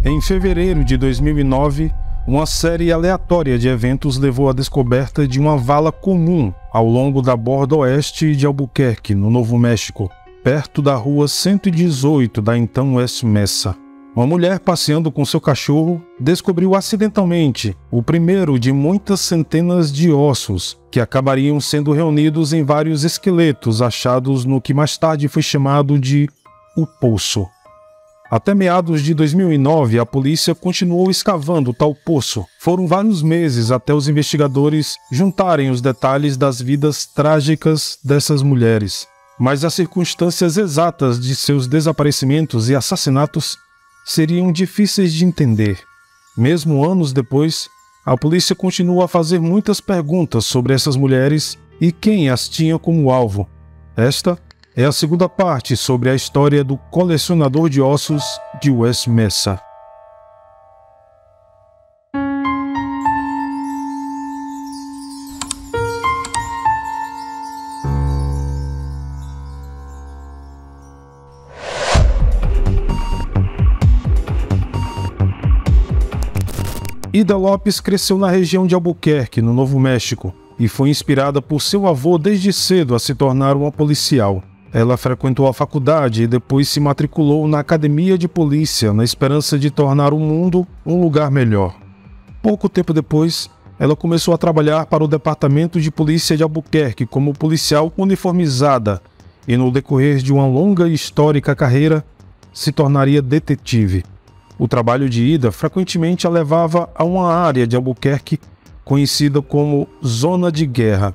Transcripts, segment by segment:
Em fevereiro de 2009, uma série aleatória de eventos levou à descoberta de uma vala comum ao longo da borda oeste de Albuquerque, no Novo México, perto da rua 118 da então West Mesa. Uma mulher passeando com seu cachorro descobriu acidentalmente o primeiro de muitas centenas de ossos que acabariam sendo reunidos em vários esqueletos achados no que mais tarde foi chamado de O Poço. Até meados de 2009, a polícia continuou escavando tal poço. Foram vários meses até os investigadores juntarem os detalhes das vidas trágicas dessas mulheres. Mas as circunstâncias exatas de seus desaparecimentos e assassinatos seriam difíceis de entender. Mesmo anos depois, a polícia continua a fazer muitas perguntas sobre essas mulheres e quem as tinha como alvo. Esta é a segunda parte sobre a história do colecionador de ossos de West Mesa. Ida Lopes cresceu na região de Albuquerque, no Novo México, e foi inspirada por seu avô desde cedo a se tornar uma policial. Ela frequentou a faculdade e depois se matriculou na academia de polícia na esperança de tornar o mundo um lugar melhor. Pouco tempo depois, ela começou a trabalhar para o Departamento de Polícia de Albuquerque como policial uniformizada e, no decorrer de uma longa e histórica carreira, se tornaria detetive. O trabalho de Ida frequentemente a levava a uma área de Albuquerque conhecida como Zona de Guerra,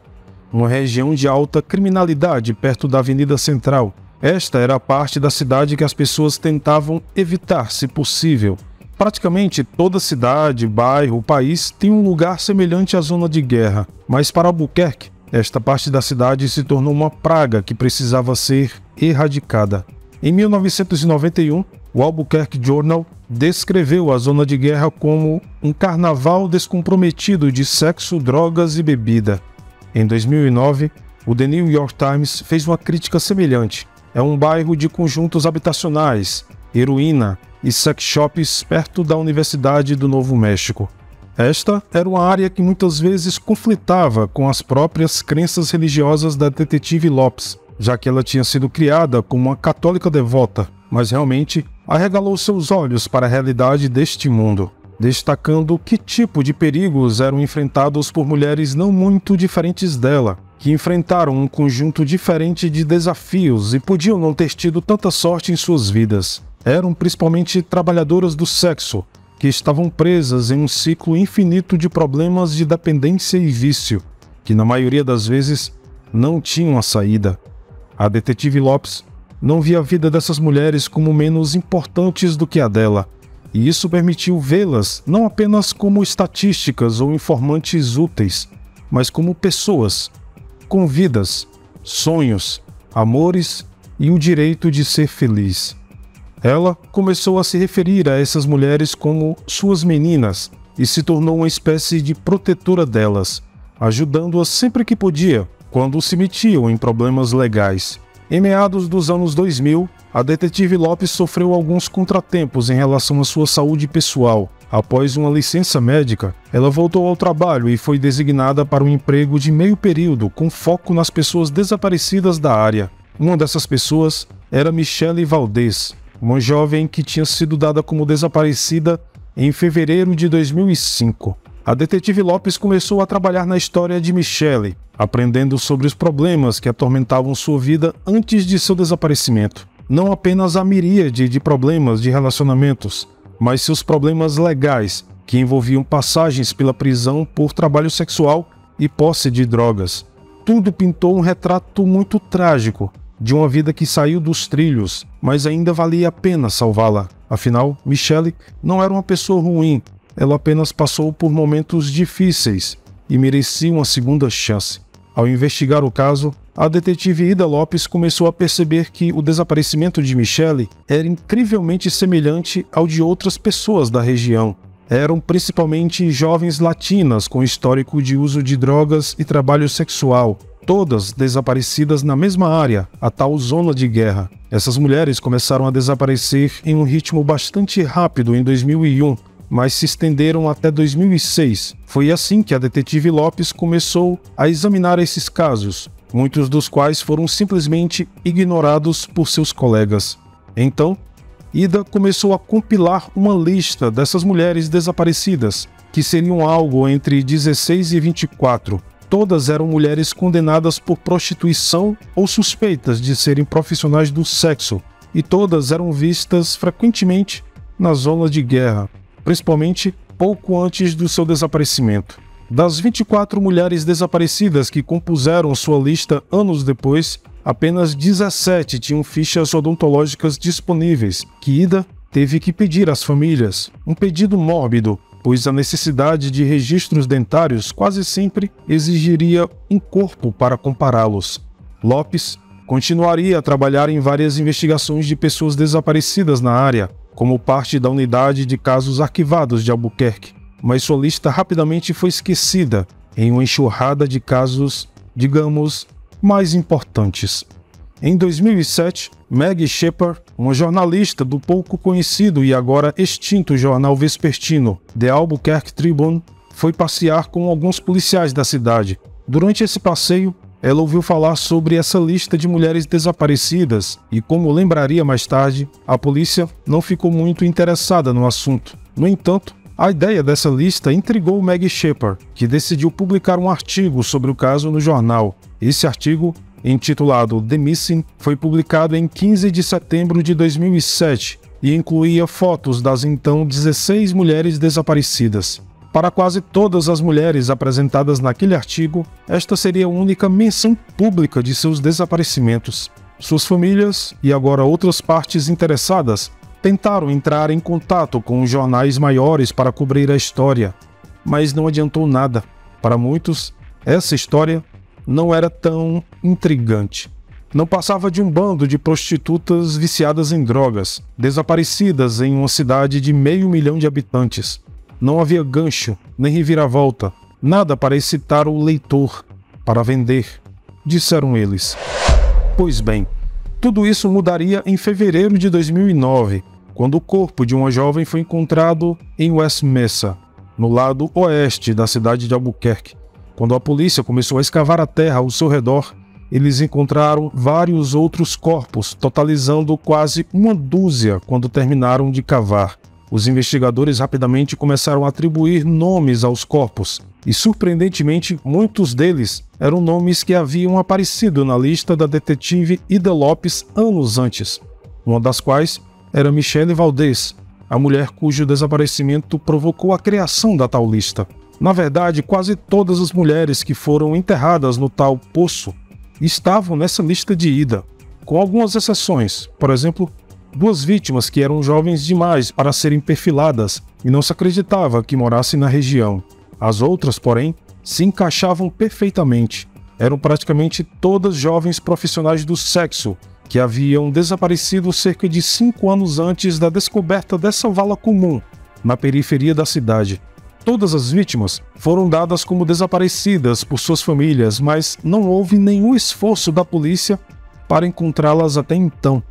uma região de alta criminalidade perto da Avenida Central. Esta era a parte da cidade que as pessoas tentavam evitar, se possível. Praticamente toda cidade, bairro, país tem um lugar semelhante à Zona de Guerra, mas para Albuquerque, esta parte da cidade se tornou uma praga que precisava ser erradicada. Em 1991, o Albuquerque Journal descreveu a Zona de Guerra como um carnaval descomprometido de sexo, drogas e bebida. Em 2009, o The New York Times fez uma crítica semelhante. É um bairro de conjuntos habitacionais, heroína e sex shops perto da Universidade do Novo México. Esta era uma área que muitas vezes conflitava com as próprias crenças religiosas da detetive Lopes, já que ela tinha sido criada como uma católica devota, mas realmente arregalou seus olhos para a realidade deste mundo, destacando que tipo de perigos eram enfrentados por mulheres não muito diferentes dela, que enfrentaram um conjunto diferente de desafios e podiam não ter tido tanta sorte em suas vidas. Eram principalmente trabalhadoras do sexo, que estavam presas em um ciclo infinito de problemas de dependência e vício, que na maioria das vezes não tinham a saída. A detetive Lopes não via a vida dessas mulheres como menos importantes do que a dela, e isso permitiu vê-las não apenas como estatísticas ou informantes úteis, mas como pessoas, com vidas, sonhos, amores e o direito de ser feliz. Ela começou a se referir a essas mulheres como suas meninas e se tornou uma espécie de protetora delas, ajudando-as sempre que podia, quando se metiam em problemas legais. Em meados dos anos 2000, a detetive Lopes sofreu alguns contratempos em relação à sua saúde pessoal. Após uma licença médica, ela voltou ao trabalho e foi designada para um emprego de meio período com foco nas pessoas desaparecidas da área. Uma dessas pessoas era Michelle Valdez, uma jovem que tinha sido dada como desaparecida em fevereiro de 2005. A detetive Lopes começou a trabalhar na história de Michelle, aprendendo sobre os problemas que atormentavam sua vida antes de seu desaparecimento. Não apenas a miríade de problemas de relacionamentos, mas seus problemas legais, que envolviam passagens pela prisão por trabalho sexual e posse de drogas. Tudo pintou um retrato muito trágico de uma vida que saiu dos trilhos, mas ainda valia a pena salvá-la. Afinal, Michelle não era uma pessoa ruim, ela apenas passou por momentos difíceis e merecia uma segunda chance. Ao investigar o caso, a detetive Ida Lopes começou a perceber que o desaparecimento de Michelle era incrivelmente semelhante ao de outras pessoas da região. Eram principalmente jovens latinas com histórico de uso de drogas e trabalho sexual. todas desaparecidas na mesma área, a tal zona de guerra. Essas mulheres começaram a desaparecer em um ritmo bastante rápido em 2001, mas se estenderam até 2006. Foi assim que a detetive Lopes começou a examinar esses casos, muitos dos quais foram simplesmente ignorados por seus colegas. Então, Ida começou a compilar uma lista dessas mulheres desaparecidas, que seriam algo entre 16 e 24. Todas eram mulheres condenadas por prostituição ou suspeitas de serem profissionais do sexo, e todas eram vistas frequentemente na zona de guerra, principalmente pouco antes do seu desaparecimento. Das 24 mulheres desaparecidas que compuseram sua lista anos depois, apenas 17 tinham fichas odontológicas disponíveis, que Ida teve que pedir às famílias, um pedido mórbido, pois a necessidade de registros dentários quase sempre exigiria um corpo para compará-los. Lopes continuaria a trabalhar em várias investigações de pessoas desaparecidas na área, como parte da unidade de casos arquivados de Albuquerque, mas sua lista rapidamente foi esquecida em uma enxurrada de casos, digamos, mais importantes. Em 2007, Maggie Shepard, uma jornalista do pouco conhecido e agora extinto jornal vespertino The Albuquerque Tribune, foi passear com alguns policiais da cidade. Durante esse passeio, ela ouviu falar sobre essa lista de mulheres desaparecidas e, como lembraria mais tarde, a polícia não ficou muito interessada no assunto. No entanto, a ideia dessa lista intrigou Maggie Shepard, que decidiu publicar um artigo sobre o caso no jornal. Esse artigo, intitulado The Missing, foi publicado em 15 de setembro de 2007 e incluía fotos das então 16 mulheres desaparecidas. Para quase todas as mulheres apresentadas naquele artigo, esta seria a única menção pública de seus desaparecimentos. Suas famílias e agora outras partes interessadas tentaram entrar em contato com os jornais maiores para cobrir a história, mas não adiantou nada. Para muitos, essa história não era tão intrigante. Não passava de um bando de prostitutas viciadas em drogas, desaparecidas em uma cidade de 500 mil de habitantes. Não havia gancho, nem reviravolta, nada para excitar o leitor, para vender, disseram eles. Pois bem, tudo isso mudaria em fevereiro de 2009, quando o corpo de uma jovem foi encontrado em West Mesa, no lado oeste da cidade de Albuquerque. Quando a polícia começou a escavar a terra ao seu redor, eles encontraram vários outros corpos, totalizando quase uma dúzia quando terminaram de cavar. Os investigadores rapidamente começaram a atribuir nomes aos corpos, e surpreendentemente muitos deles eram nomes que haviam aparecido na lista da detetive Ida Lopes anos antes, uma das quais era Michelle Valdez, a mulher cujo desaparecimento provocou a criação da tal lista. Na verdade, quase todas as mulheres que foram enterradas no tal poço estavam nessa lista de Ida, com algumas exceções. Por exemplo, 2 vítimas que eram jovens demais para serem perfiladas e não se acreditava que morassem na região. As outras, porém, se encaixavam perfeitamente. Eram praticamente todas jovens profissionais do sexo que haviam desaparecido cerca de 5 anos antes da descoberta dessa vala comum na periferia da cidade. Todas as vítimas foram dadas como desaparecidas por suas famílias, mas não houve nenhum esforço da polícia para encontrá-las até então.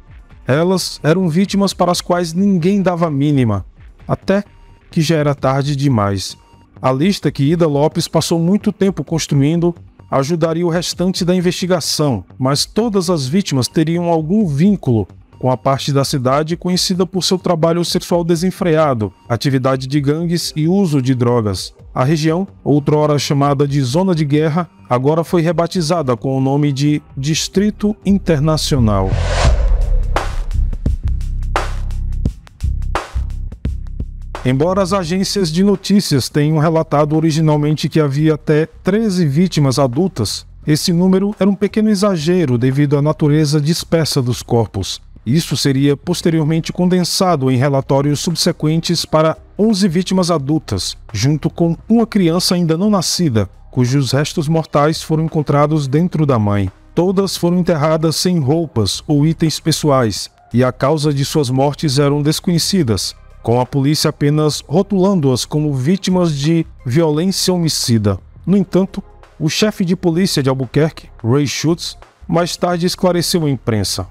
Elas eram vítimas para as quais ninguém dava a mínima, até que já era tarde demais. A lista que Ida Lopes passou muito tempo construindo ajudaria o restante da investigação, mas todas as vítimas teriam algum vínculo com a parte da cidade conhecida por seu trabalho sexual desenfreado, atividade de gangues e uso de drogas. A região, outrora chamada de Zona de Guerra, agora foi rebatizada com o nome de Distrito Internacional. Embora as agências de notícias tenham relatado originalmente que havia até 13 vítimas adultas, esse número era um pequeno exagero devido à natureza dispersa dos corpos. Isso seria posteriormente condensado em relatórios subsequentes para 11 vítimas adultas, junto com uma criança ainda não nascida, cujos restos mortais foram encontrados dentro da mãe. Todas foram enterradas sem roupas ou itens pessoais, e a causa de suas mortes eram desconhecidas, com a polícia apenas rotulando-as como vítimas de violência homicida. No entanto, O chefe de polícia de Albuquerque, Ray Schutz, mais tarde esclareceu à imprensa: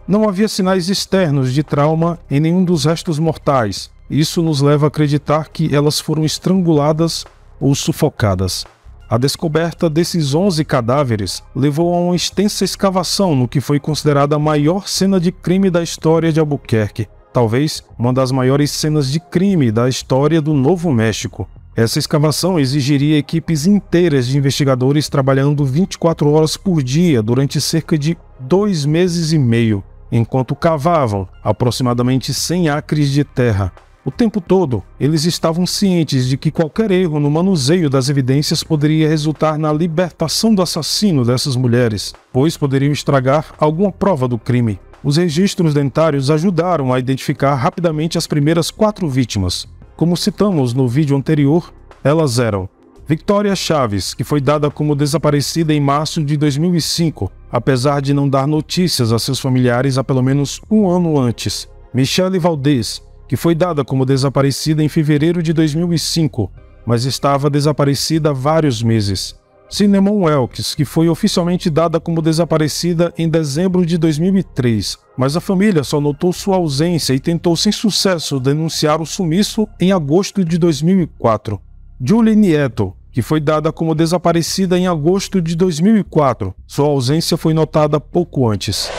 não havia sinais externos de trauma em nenhum dos restos mortais. Isso nos leva a acreditar que elas foram estranguladas ou sufocadas. A descoberta desses 11 cadáveres levou a uma extensa escavação no que foi considerada a maior cena de crime da história de Albuquerque, talvez uma das maiores cenas de crime da história do Novo México. Essa escavação exigiria equipes inteiras de investigadores trabalhando 24 horas por dia durante cerca de 2 meses e meio, enquanto cavavam aproximadamente 100 acres de terra. O tempo todo, eles estavam cientes de que qualquer erro no manuseio das evidências poderia resultar na libertação do assassino dessas mulheres, pois poderiam estragar alguma prova do crime. Os registros dentários ajudaram a identificar rapidamente as primeiras 4 vítimas. Como citamos no vídeo anterior, elas eram Victoria Chaves, que foi dada como desaparecida em março de 2005, apesar de não dar notícias a seus familiares há pelo menos um ano antes. Michelle Valdez, que foi dada como desaparecida em fevereiro de 2005, mas estava desaparecida há vários meses. Cinnamon Welks, que foi oficialmente dada como desaparecida em dezembro de 2003, mas a família só notou sua ausência e tentou sem sucesso denunciar o sumiço em agosto de 2004. Julie Nieto, que foi dada como desaparecida em agosto de 2004, sua ausência foi notada pouco antes.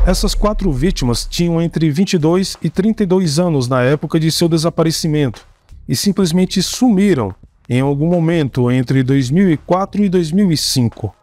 Essas 4 vítimas tinham entre 22 e 32 anos na época de seu desaparecimento e simplesmente sumiram em algum momento entre 2004 e 2005.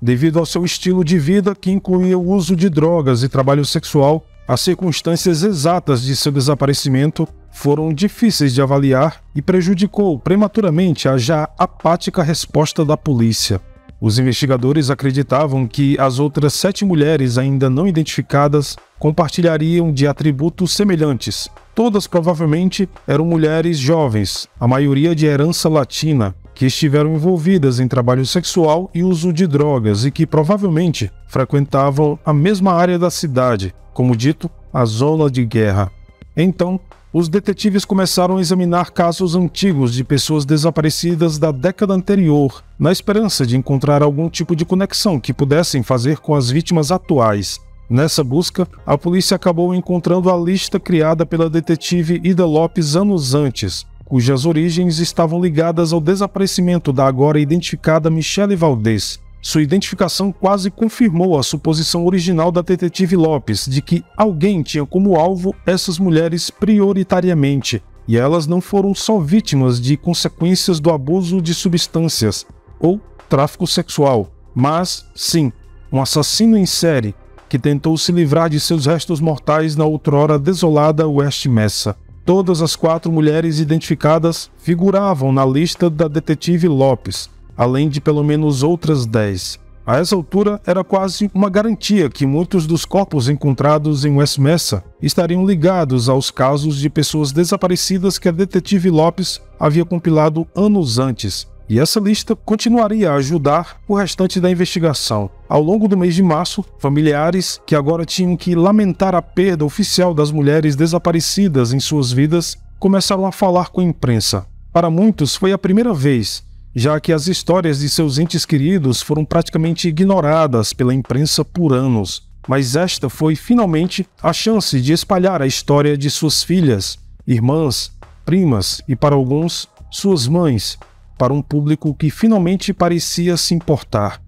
Devido ao seu estilo de vida, que incluía o uso de drogas e trabalho sexual, as circunstâncias exatas de seu desaparecimento foram difíceis de avaliar e prejudicou prematuramente a já apática resposta da polícia. Os investigadores acreditavam que as outras 7 mulheres ainda não identificadas compartilhariam de atributos semelhantes. Todas provavelmente eram mulheres jovens, a maioria de herança latina, que estiveram envolvidas em trabalho sexual e uso de drogas e que provavelmente frequentavam a mesma área da cidade, como dito, a zona de guerra. Então, os detetives começaram a examinar casos antigos de pessoas desaparecidas da década anterior, na esperança de encontrar algum tipo de conexão que pudessem fazer com as vítimas atuais. Nessa busca, a polícia acabou encontrando a lista criada pela detetive Ida Lopes anos antes, cujas origens estavam ligadas ao desaparecimento da agora identificada Michelle Valdez. Sua identificação quase confirmou a suposição original da detetive Lopes de que alguém tinha como alvo essas mulheres prioritariamente, e elas não foram só vítimas de consequências do abuso de substâncias ou tráfico sexual, mas, sim, um assassino em série que tentou se livrar de seus restos mortais na outrora desolada West Mesa. Todas as 4 mulheres identificadas figuravam na lista da detetive Lopes, além de pelo menos outras 10. A essa altura, era quase uma garantia que muitos dos corpos encontrados em West Mesa estariam ligados aos casos de pessoas desaparecidas que a detetive Lopes havia compilado anos antes. E essa lista continuaria a ajudar o restante da investigação. Ao longo do mês de março, familiares que agora tinham que lamentar a perda oficial das mulheres desaparecidas em suas vidas começaram a falar com a imprensa. Para muitos, foi a primeira vez, já que as histórias de seus entes queridos foram praticamente ignoradas pela imprensa por anos. Mas esta foi, finalmente, a chance de espalhar a história de suas filhas, irmãs, primas e, para alguns, suas mães, para um público que finalmente parecia se importar.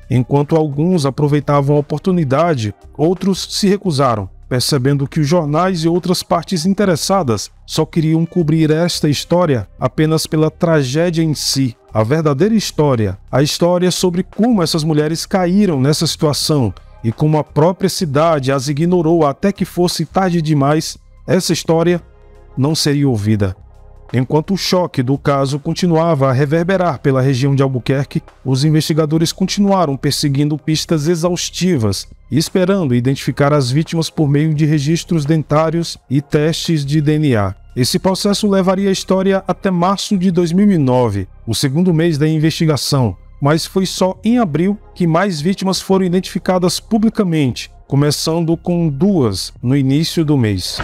Enquanto alguns aproveitavam a oportunidade, outros se recusaram, percebendo que os jornais e outras partes interessadas só queriam cobrir esta história apenas pela tragédia em si. A verdadeira história, a história sobre como essas mulheres caíram nessa situação e como a própria cidade as ignorou até que fosse tarde demais, essa história não seria ouvida. Enquanto o choque do caso continuava a reverberar pela região de Albuquerque, os investigadores continuaram perseguindo pistas exaustivas e esperando identificar as vítimas por meio de registros dentários e testes de DNA. Esse processo levaria a história até março de 2009, o segundo mês da investigação, mas foi só em abril que mais vítimas foram identificadas publicamente, começando com 2 no início do mês.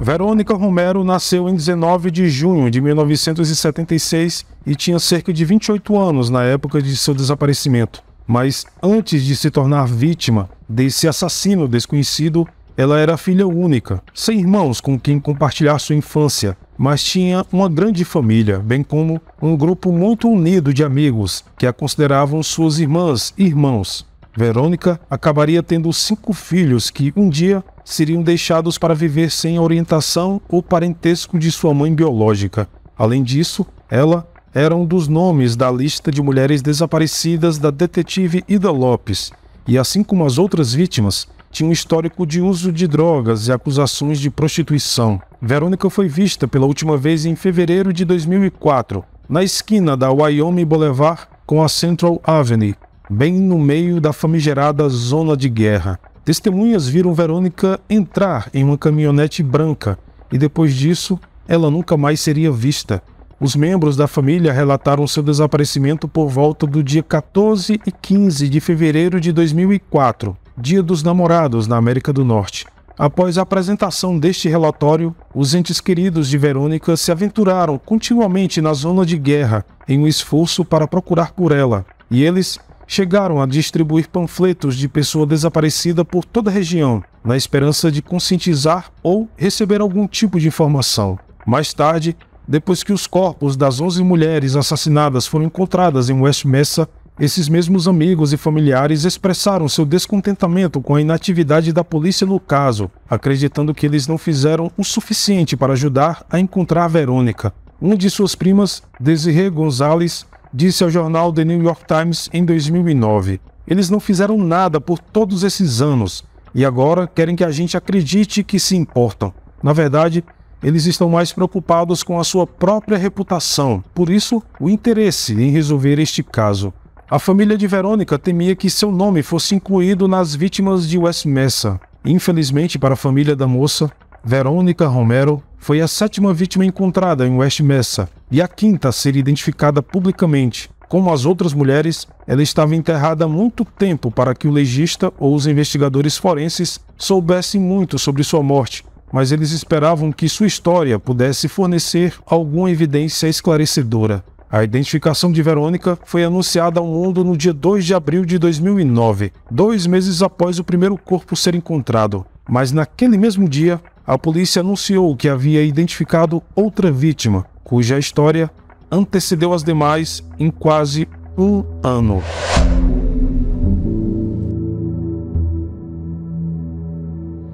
Verônica Romero nasceu em 19 de junho de 1976 e tinha cerca de 28 anos na época de seu desaparecimento. Mas antes de se tornar vítima desse assassino desconhecido, ela era filha única, sem irmãos com quem compartilhar sua infância, mas tinha uma grande família, bem como um grupo muito unido de amigos que a consideravam suas irmãs e irmãos. Verônica acabaria tendo 5 filhos que um dia seriam deixados para viver sem a orientação ou parentesco de sua mãe biológica. Além disso, ela era um dos nomes da lista de mulheres desaparecidas da detetive Ida Lopes, e assim como as outras vítimas, tinha um histórico de uso de drogas e acusações de prostituição. Verônica foi vista pela última vez em fevereiro de 2004, na esquina da Wyoming Boulevard com a Central Avenue, bem no meio da famigerada zona de guerra. Testemunhas viram Verônica entrar em uma caminhonete branca e depois disso ela nunca mais seria vista. Os membros da família relataram seu desaparecimento por volta do dia 14 e 15 de fevereiro de 2004, Dia dos Namorados na América do Norte. Após a apresentação deste relatório, os entes queridos de Verônica se aventuraram continuamente na zona de guerra em um esforço para procurar por ela, e eles chegaram a distribuir panfletos de pessoa desaparecida por toda a região, na esperança de conscientizar ou receber algum tipo de informação. Mais tarde, depois que os corpos das 11 mulheres assassinadas foram encontradas em West Mesa, esses mesmos amigos e familiares expressaram seu descontentamento com a inatividade da polícia no caso, acreditando que eles não fizeram o suficiente para ajudar a encontrar Verônica. Uma de suas primas, Desiree Gonzalez, disse ao jornal The New York Times em 2009: "Eles não fizeram nada por todos esses anos e agora querem que a gente acredite que se importam. Na verdade, eles estão mais preocupados com a sua própria reputação, por isso o interesse em resolver este caso." A família de Verônica temia que seu nome fosse incluído nas vítimas de West Mesa. Infelizmente para a família da moça, Verônica Romero foi a 7ª vítima encontrada em West Mesa e a 5ª a ser identificada publicamente. Como as outras mulheres, ela estava enterrada há muito tempo para que o legista ou os investigadores forenses soubessem muito sobre sua morte, mas eles esperavam que sua história pudesse fornecer alguma evidência esclarecedora. A identificação de Verônica foi anunciada ao mundo no dia 2 de abril de 2009, 2 meses após o primeiro corpo ser encontrado. Mas naquele mesmo dia, a polícia anunciou que havia identificado outra vítima, cuja história antecedeu as demais em quase um ano.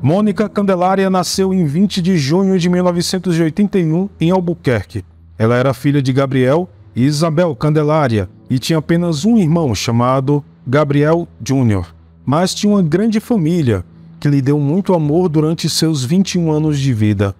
Mônica Candelária nasceu em 20 de junho de 1981 em Albuquerque. Ela era filha de Gabriel e Isabel Candelária e tinha apenas um irmão chamado Gabriel Jr., mas tinha uma grande família que lhe deu muito amor durante seus 21 anos de vida.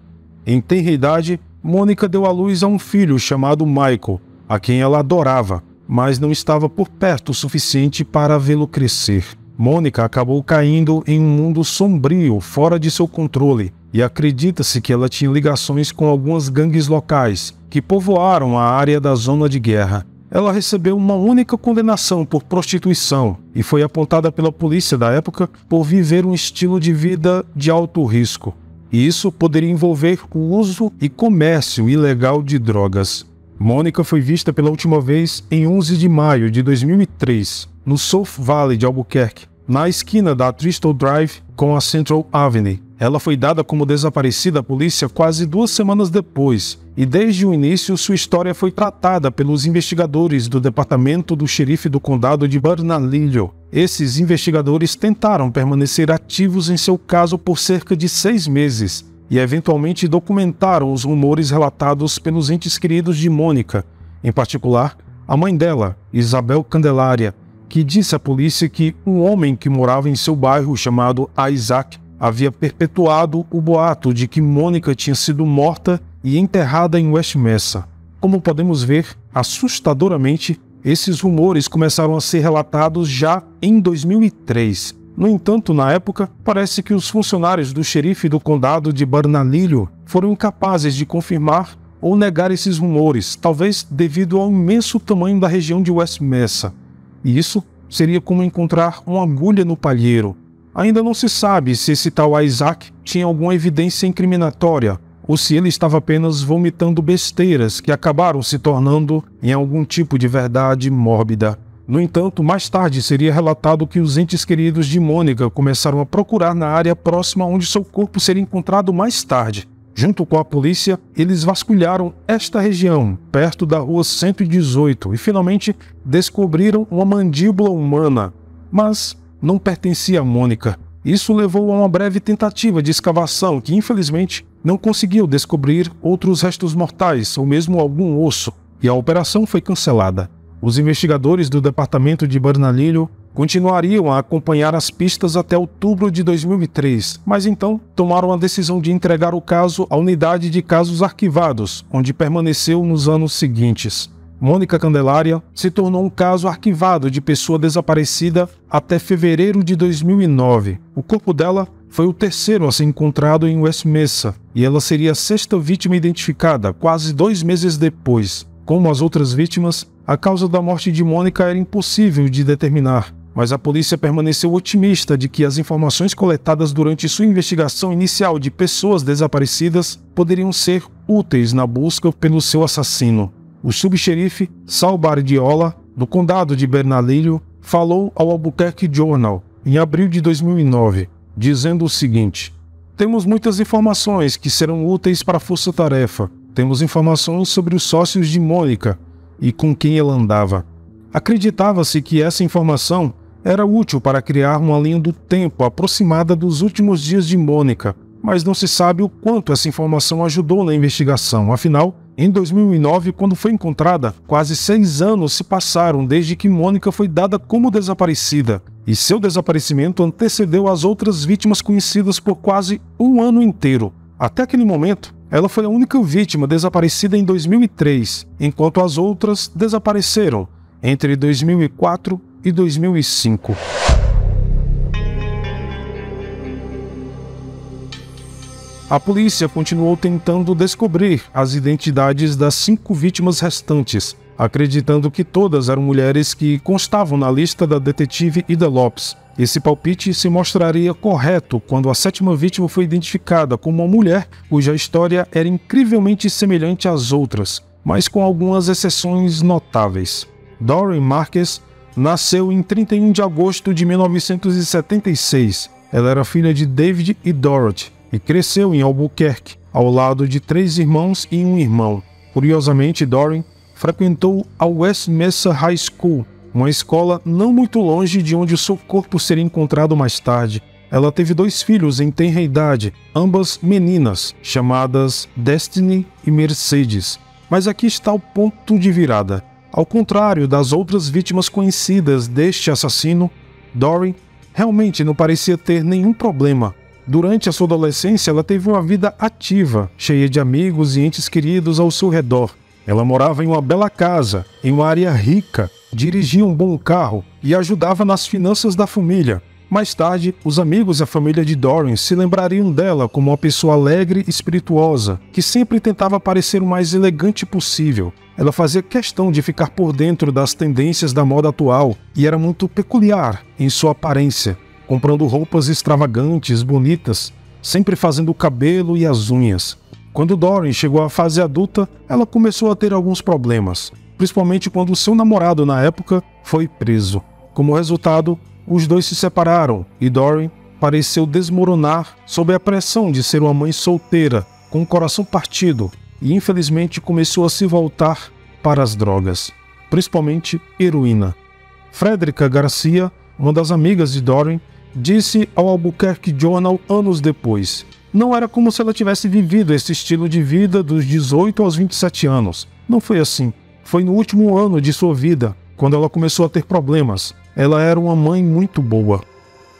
Em tenra idade, Mônica deu à luz a um filho chamado Michael, a quem ela adorava, mas não estava por perto o suficiente para vê-lo crescer. Mônica acabou caindo em um mundo sombrio fora de seu controle e acredita-se que ela tinha ligações com algumas gangues locais que povoaram a área da zona de guerra. Ela recebeu uma única condenação por prostituição e foi apontada pela polícia da época por viver um estilo de vida de alto risco. E isso poderia envolver o uso e comércio ilegal de drogas. Mônica foi vista pela última vez em 11 de maio de 2003, no South Valley de Albuquerque, na esquina da Bristol Drive com a Central Avenue. Ela foi dada como desaparecida à polícia quase 2 semanas depois, e desde o início sua história foi tratada pelos investigadores do departamento do xerife do condado de Bernalillo. Esses investigadores tentaram permanecer ativos em seu caso por cerca de 6 meses, e eventualmente documentaram os rumores relatados pelos entes queridos de Mônica, em particular, a mãe dela, Isabel Candelária, que disse à polícia que um homem que morava em seu bairro chamado Isaac havia perpetuado o boato de que Mônica tinha sido morta e enterrada em West Mesa. Como podemos ver, assustadoramente, esses rumores começaram a ser relatados já em 2003. No entanto, na época, parece que os funcionários do xerife do condado de Bernalillo foram incapazes de confirmar ou negar esses rumores, talvez devido ao imenso tamanho da região de West Mesa. E isso seria como encontrar uma agulha no palheiro. Ainda não se sabe se esse tal Isaac tinha alguma evidência incriminatória ou se ele estava apenas vomitando besteiras que acabaram se tornando em algum tipo de verdade mórbida. No entanto, mais tarde seria relatado que os entes queridos de Mônica começaram a procurar na área próxima onde seu corpo seria encontrado mais tarde. Junto com a polícia, eles vasculharam esta região, perto da rua 118, e finalmente descobriram uma mandíbula humana, mas não pertencia a Mônica. Isso levou a uma breve tentativa de escavação que, infelizmente, não conseguiu descobrir outros restos mortais ou mesmo algum osso, e a operação foi cancelada. Os investigadores do departamento de Bernalillo continuariam a acompanhar as pistas até outubro de 2003, mas então tomaram a decisão de entregar o caso à unidade de casos arquivados, onde permaneceu nos anos seguintes. Mônica Candelária se tornou um caso arquivado de pessoa desaparecida até fevereiro de 2009. O corpo dela foi o terceiro a ser encontrado em West Mesa, e ela seria a sexta vítima identificada, quase 2 meses depois. Como as outras vítimas, a causa da morte de Mônica era impossível de determinar, mas a polícia permaneceu otimista de que as informações coletadas durante sua investigação inicial de pessoas desaparecidas poderiam ser úteis na busca pelo seu assassino. O subxerife Sal Bardiola, do condado de Bernalillo, falou ao Albuquerque Journal em abril de 2009, dizendo o seguinte: "Temos muitas informações que serão úteis para a força-tarefa. Temos informações sobre os sócios de Mônica e com quem ela andava. Acreditava-se que essa informação era útil para criar uma linha do tempo aproximada dos últimos dias de Mônica, mas não se sabe o quanto essa informação ajudou na investigação. Afinal, em 2009, quando foi encontrada, quase 6 anos se passaram desde que Mônica foi dada como desaparecida, e seu desaparecimento antecedeu as outras vítimas conhecidas por quase 1 ano inteiro. Até aquele momento, ela foi a única vítima desaparecida em 2003, enquanto as outras desapareceram entre 2004 e 2005. A polícia continuou tentando descobrir as identidades das 5 vítimas restantes, acreditando que todas eram mulheres que constavam na lista da detetive Ida Lopes. Esse palpite se mostraria correto quando a 7ª vítima foi identificada como uma mulher cuja história era incrivelmente semelhante às outras, mas com algumas exceções notáveis. Doreen Marquez nasceu em 31 de agosto de 1976. Ela era filha de David e Dorothy e cresceu em Albuquerque, ao lado de 3 irmãos e um irmão. Curiosamente, Doreen frequentou a West Mesa High School, uma escola não muito longe de onde o seu corpo seria encontrado mais tarde. Ela teve 2 filhos em tenra idade, ambas meninas, chamadas Destiny e Mercedes. Mas aqui está o ponto de virada. Ao contrário das outras vítimas conhecidas deste assassino, Doreen realmente não parecia ter nenhum problema. Durante a sua adolescência, ela teve uma vida ativa, cheia de amigos e entes queridos ao seu redor. Ela morava em uma bela casa, em uma área rica, dirigia um bom carro e ajudava nas finanças da família. Mais tarde, os amigos e a família de Doreen se lembrariam dela como uma pessoa alegre e espirituosa, que sempre tentava parecer o mais elegante possível. Ela fazia questão de ficar por dentro das tendências da moda atual e era muito peculiar em sua aparência, comprando roupas extravagantes, bonitas, sempre fazendo o cabelo e as unhas. Quando Doreen chegou à fase adulta, ela começou a ter alguns problemas, principalmente quando seu namorado na época foi preso. Como resultado, os dois se separaram e Doreen pareceu desmoronar sob a pressão de ser uma mãe solteira, com o coração partido, e infelizmente começou a se voltar para as drogas, principalmente heroína. Frederica Garcia, uma das amigas de Doreen, disse ao Albuquerque Journal anos depois: "Não era como se ela tivesse vivido esse estilo de vida dos 18 aos 27 anos. Não foi assim. Foi no último ano de sua vida, quando ela começou a ter problemas. Ela era uma mãe muito boa.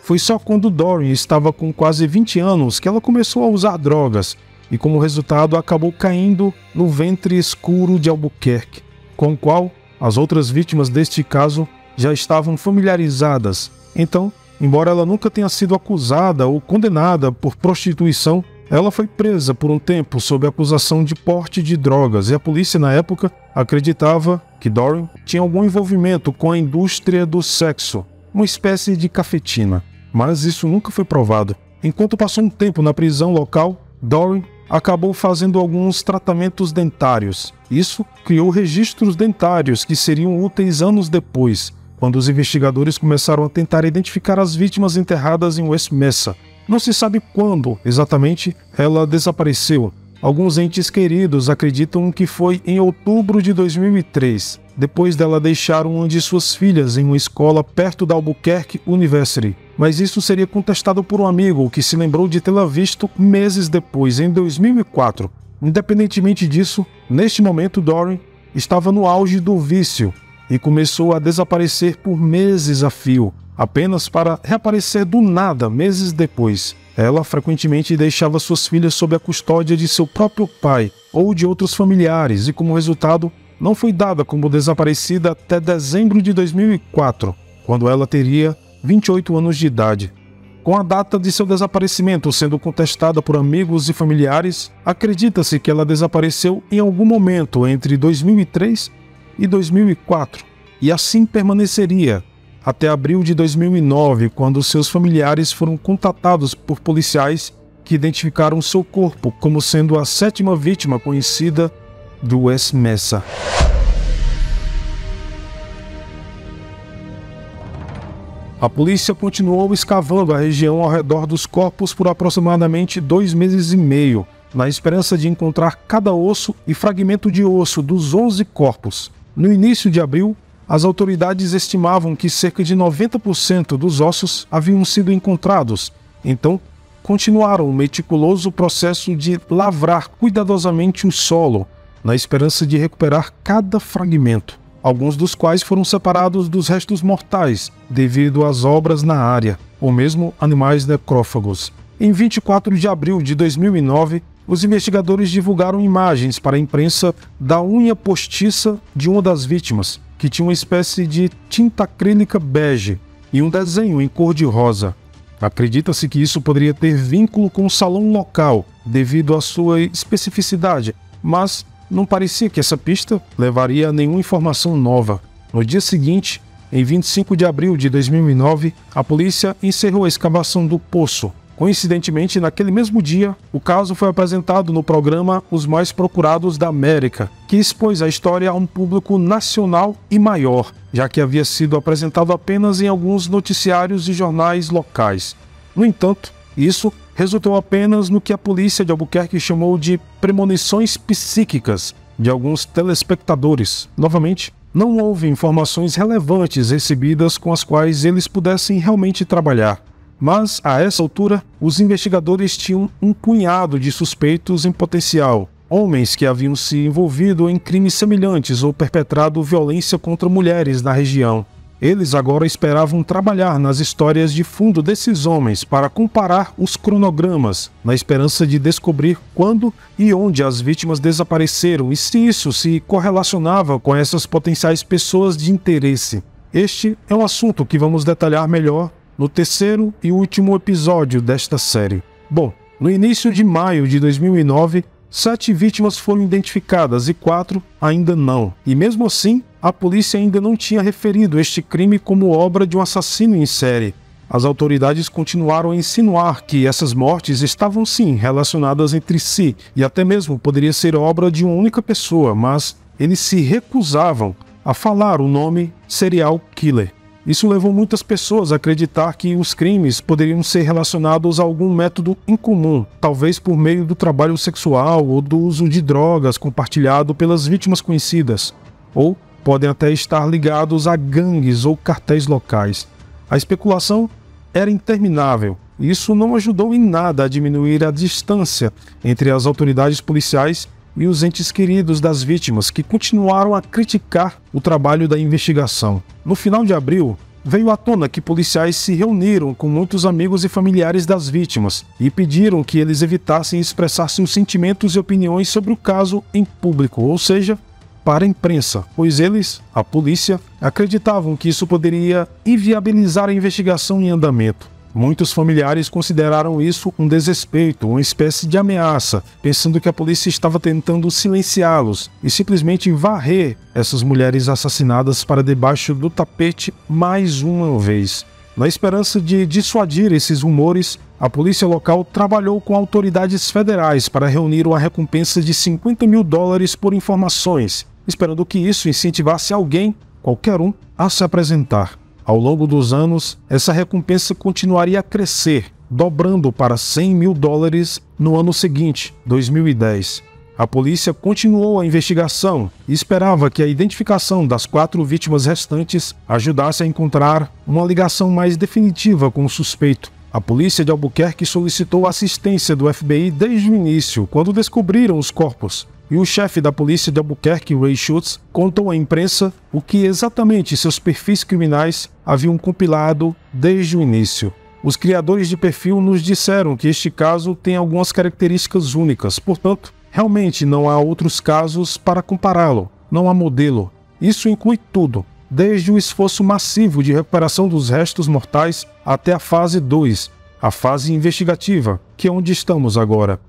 Foi só quando Doreen estava com quase 20 anos que ela começou a usar drogas e, como resultado, acabou caindo no ventre escuro de Albuquerque, com o qual as outras vítimas deste caso já estavam familiarizadas. Então, embora ela nunca tenha sido acusada ou condenada por prostituição, ela foi presa por um tempo sob acusação de porte de drogas e a polícia na época acreditava que Doreen tinha algum envolvimento com a indústria do sexo, uma espécie de cafetina. Mas isso nunca foi provado. Enquanto passou um tempo na prisão local, Doreen acabou fazendo alguns tratamentos dentários. Isso criou registros dentários que seriam úteis anos depois, quando os investigadores começaram a tentar identificar as vítimas enterradas em West Mesa. Não se sabe quando, exatamente, ela desapareceu. Alguns entes queridos acreditam que foi em outubro de 2003, depois dela deixar uma de suas filhas em uma escola perto da Albuquerque University. Mas isso seria contestado por um amigo que se lembrou de tê-la visto meses depois, em 2004. Independentemente disso, neste momento Doreen estava no auge do vício e começou a desaparecer por meses a fio, apenas para reaparecer do nada meses depois. Ela frequentemente deixava suas filhas sob a custódia de seu próprio pai ou de outros familiares e, como resultado, não foi dada como desaparecida até dezembro de 2004, quando ela teria 28 anos de idade. Com a data de seu desaparecimento sendo contestada por amigos e familiares, acredita-se que ela desapareceu em algum momento entre 2003 e 2004, e assim permaneceria até abril de 2009, quando seus familiares foram contatados por policiais que identificaram seu corpo como sendo a 7ª vítima conhecida do West Mesa. A polícia continuou escavando a região ao redor dos corpos por aproximadamente 2 meses e meio, na esperança de encontrar cada osso e fragmento de osso dos 11 corpos. No início de abril, as autoridades estimavam que cerca de 90% dos ossos haviam sido encontrados, então continuaram o meticuloso processo de lavrar cuidadosamente o solo, na esperança de recuperar cada fragmento, alguns dos quais foram separados dos restos mortais devido às obras na área, ou mesmo animais necrófagos. Em 24 de abril de 2009, os investigadores divulgaram imagens para a imprensa da unha postiça de uma das vítimas, que tinha uma espécie de tinta acrílica bege e um desenho em cor de rosa. Acredita-se que isso poderia ter vínculo com o salão local, devido à sua especificidade, mas não parecia que essa pista levaria a nenhuma informação nova. No dia seguinte, em 25 de abril de 2009, a polícia encerrou a escavação do poço. Coincidentemente, naquele mesmo dia, o caso foi apresentado no programa Os Mais Procurados da América, que expôs a história a um público nacional e maior, já que havia sido apresentado apenas em alguns noticiários e jornais locais. No entanto, isso resultou apenas no que a polícia de Albuquerque chamou de premonições psíquicas de alguns telespectadores. Novamente, não houve informações relevantes recebidas com as quais eles pudessem realmente trabalhar. Mas, a essa altura, os investigadores tinham um punhado de suspeitos em potencial, homens que haviam se envolvido em crimes semelhantes ou perpetrado violência contra mulheres na região. Eles agora esperavam trabalhar nas histórias de fundo desses homens para comparar os cronogramas, na esperança de descobrir quando e onde as vítimas desapareceram e se isso se correlacionava com essas potenciais pessoas de interesse. Este é um assunto que vamos detalhar melhor no terceiro e último episódio desta série. Bom, no início de maio de 2009, 7 vítimas foram identificadas e 4 ainda não. E mesmo assim, a polícia ainda não tinha referido este crime como obra de um assassino em série. As autoridades continuaram a insinuar que essas mortes estavam sim relacionadas entre si e até mesmo poderia ser obra de uma única pessoa, mas eles se recusavam a falar o nome serial killer. Isso levou muitas pessoas a acreditar que os crimes poderiam ser relacionados a algum método incomum, talvez por meio do trabalho sexual ou do uso de drogas compartilhado pelas vítimas conhecidas, ou podem até estar ligados a gangues ou cartéis locais. A especulação era interminável. Isso não ajudou em nada a diminuir a distância entre as autoridades policiais e os entes queridos das vítimas, que continuaram a criticar o trabalho da investigação. No final de abril, veio à tona que policiais se reuniram com muitos amigos e familiares das vítimas e pediram que eles evitassem expressar seus sentimentos e opiniões sobre o caso em público, ou seja, para a imprensa, pois eles, a polícia, acreditavam que isso poderia inviabilizar a investigação em andamento. Muitos familiares consideraram isso um desrespeito, uma espécie de ameaça, pensando que a polícia estava tentando silenciá-los e simplesmente varrer essas mulheres assassinadas para debaixo do tapete mais uma vez. Na esperança de dissuadir esses rumores, A polícia local trabalhou com autoridades federais para reunir uma recompensa de $50 mil por informações, esperando que isso incentivasse alguém, qualquer um, a se apresentar. Ao longo dos anos, essa recompensa continuaria a crescer, dobrando para $100 mil no ano seguinte, 2010. A polícia continuou a investigação e esperava que a identificação das 4 vítimas restantes ajudasse a encontrar uma ligação mais definitiva com o suspeito. A polícia de Albuquerque solicitou assistência do FBI desde o início, quando descobriram os corpos. E o chefe da polícia de Albuquerque, Ray Schutz, contou à imprensa o que exatamente seus perfis criminais haviam compilado desde o início. Os criadores de perfil nos disseram que este caso tem algumas características únicas, portanto, realmente não há outros casos para compará-lo, não há modelo. Isso inclui tudo, desde o esforço massivo de recuperação dos restos mortais até a fase 2, a fase investigativa, que é onde estamos agora.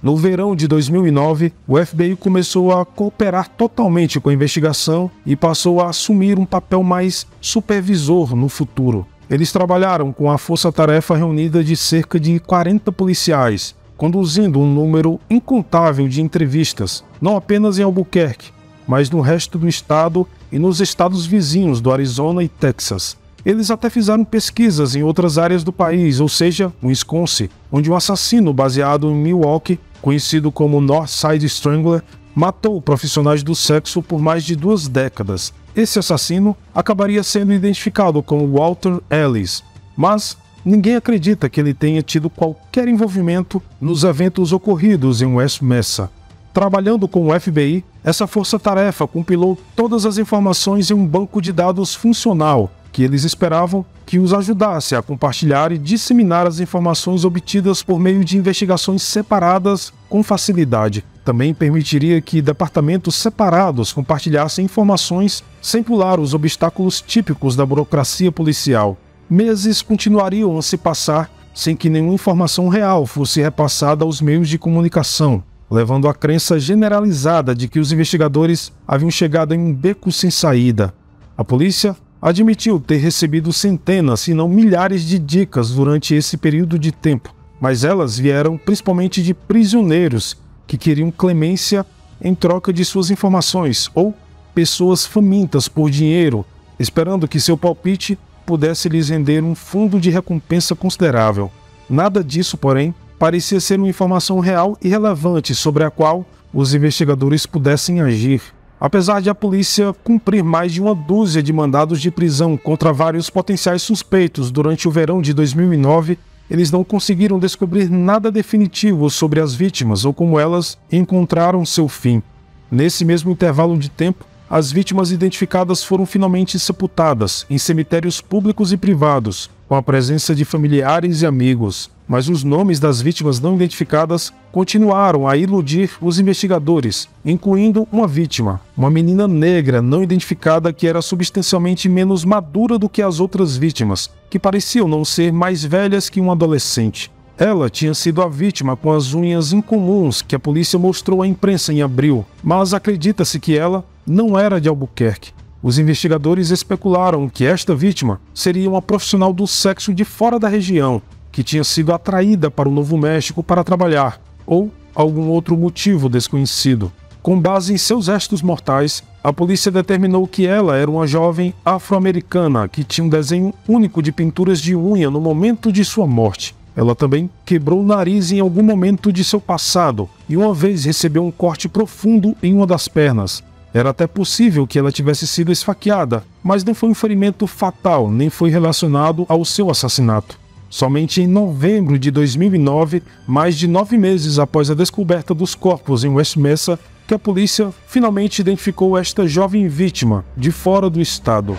No verão de 2009, o FBI começou a cooperar totalmente com a investigação e passou a assumir um papel mais supervisor no futuro. Eles trabalharam com a força-tarefa reunida de cerca de 40 policiais, conduzindo um número incontável de entrevistas, não apenas em Albuquerque, mas no resto do estado e nos estados vizinhos do Arizona e Texas. Eles até fizeram pesquisas em outras áreas do país, ou seja, Wisconsin, onde um assassino baseado em Milwaukee, conhecido como Northside Strangler, matou profissionais do sexo por mais de 2 décadas. Esse assassino acabaria sendo identificado como Walter Ellis, mas ninguém acredita que ele tenha tido qualquer envolvimento nos eventos ocorridos em West Mesa. Trabalhando com o FBI, essa força-tarefa compilou todas as informações em um banco de dados funcional, que eles esperavam que os ajudasse a compartilhar e disseminar as informações obtidas por meio de investigações separadas com facilidade. Também permitiria que departamentos separados compartilhassem informações sem pular os obstáculos típicos da burocracia policial. Meses continuariam a se passar sem que nenhuma informação real fosse repassada aos meios de comunicação, levando à crença generalizada de que os investigadores haviam chegado em um beco sem saída. A polícia admitiu ter recebido centenas, se não milhares de dicas durante esse período de tempo, mas elas vieram principalmente de prisioneiros que queriam clemência em troca de suas informações, ou pessoas famintas por dinheiro, esperando que seu palpite pudesse lhes render um fundo de recompensa considerável. Nada disso, porém, parecia ser uma informação real e relevante sobre a qual os investigadores pudessem agir. Apesar de a polícia cumprir mais de 12 de mandados de prisão contra vários potenciais suspeitos durante o verão de 2009, eles não conseguiram descobrir nada definitivo sobre as vítimas ou como elas encontraram seu fim. Nesse mesmo intervalo de tempo, as vítimas identificadas foram finalmente sepultadas em cemitérios públicos e privados, com a presença de familiares e amigos. Mas os nomes das vítimas não identificadas continuaram a iludir os investigadores, incluindo uma vítima, uma menina negra não identificada que era substancialmente menos madura do que as outras vítimas, que pareciam não ser mais velhas que um adolescente. Ela tinha sido a vítima com as unhas incomuns que a polícia mostrou à imprensa em abril, mas acredita-se que ela não era de Albuquerque. Os investigadores especularam que esta vítima seria uma profissional do sexo de fora da região, que tinha sido atraída para o Novo México para trabalhar, ou algum outro motivo desconhecido. Com base em seus restos mortais, a polícia determinou que ela era uma jovem afro-americana que tinha um desenho único de pinturas de unha no momento de sua morte. Ela também quebrou o nariz em algum momento de seu passado e uma vez recebeu um corte profundo em uma das pernas. Era até possível que ela tivesse sido esfaqueada, mas não foi um ferimento fatal nem foi relacionado ao seu assassinato. Somente em novembro de 2009, mais de 9 meses após a descoberta dos corpos em West Mesa, que a polícia finalmente identificou esta jovem vítima de fora do estado.